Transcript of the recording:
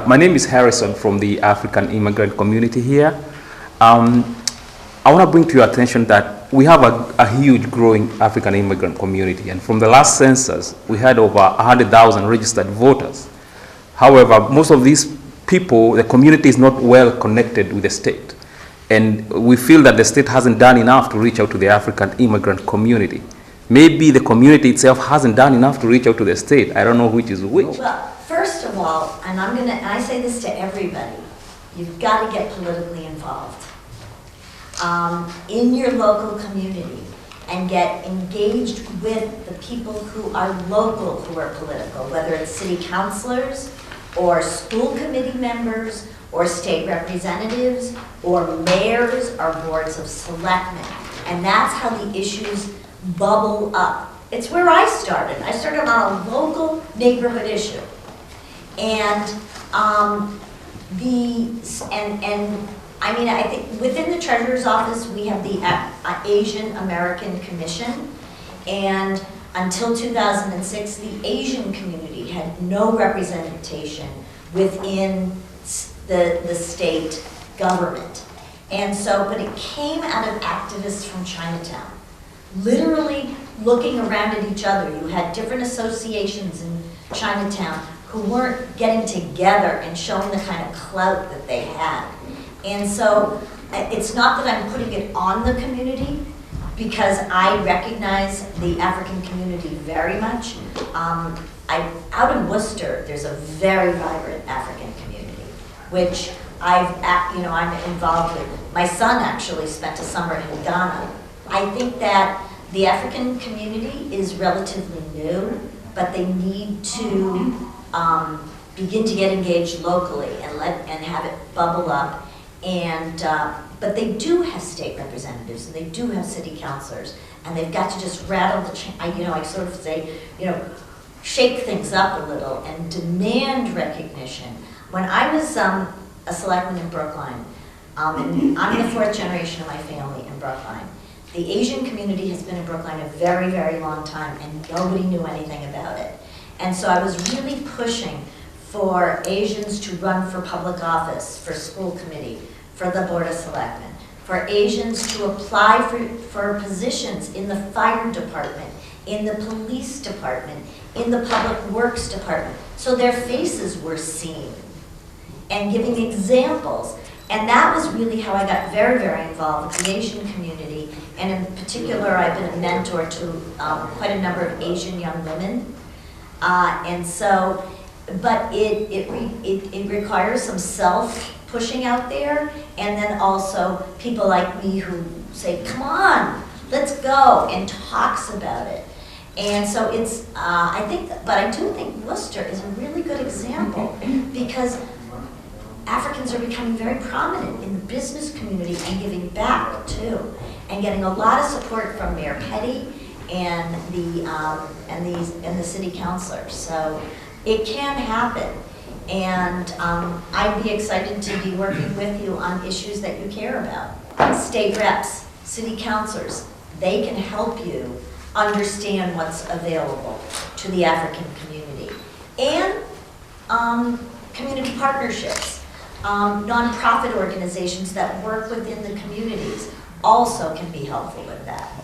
My name is Harrison from the African immigrant community here. I want to bring to your attention that we have a huge growing African immigrant community, and from the last census, we had over 100,000 registered voters. However, most of these people, the community is not well connected with the state, and we feel that the state hasn't done enough to reach out to the African immigrant community. Maybe the community itself hasn't done enough to reach out to the state. I don't know which is which. Well, first of all, and I say this to everybody, you've got to get politically involved in your local community and get engaged with the people who are local, who are political, whether it's city councilors or school committee members or state representatives or mayors or boards of selectmen. And that's how the issues bubble up. It's where I started. I started on a local neighborhood issue. And I think within the Treasurer's Office, we have the Asian American Commission, and until 2006, the Asian community had no representation within the state government. And so, but it came out of activists from Chinatown, literally looking around at each other. You had different associations in Chinatown who weren't getting together and showing the kind of clout that they had. And so it's not that I'm putting it on the community, because I recognize the African community very much. Out in Worcester, there's a very vibrant African community, which I'm involved with. My son actually spent a summer in Ghana. I think that the African community is relatively new, but they need to begin to get engaged locally and have it bubble up. And but they do have state representatives, and they do have city councilors, and they've got to just rattle the I sort of say, shake things up a little and demand recognition. When I was a selectman in Brookline, and I'm the fourth generation of my family in Brookline. The Asian community has been in Brookline a very, very long time, and nobody knew anything about it. And so I was really pushing for Asians to run for public office, for school committee, for the Board of Selectmen, for Asians to apply for positions in the fire department, in the police department, in the public works department, so their faces were seen, and giving examples. And that was really how I got very, very involved with the Asian community, and in particular, I've been a mentor to quite a number of Asian young women. And so, but it requires some self-pushing out there, and then also people like me who say, come on, let's go, and talks about it. And so it's, but I do think Worcester is a really good example, because Africans are becoming very prominent in the business community and giving back too, and getting a lot of support from Mayor Petty and the city councilors. So it can happen, and I'd be excited to be working with you on issues that you care about. State reps, city councilors, they can help you understand what's available to the African community. And community partnerships, nonprofit organizations that work within the communities also can be helpful with that.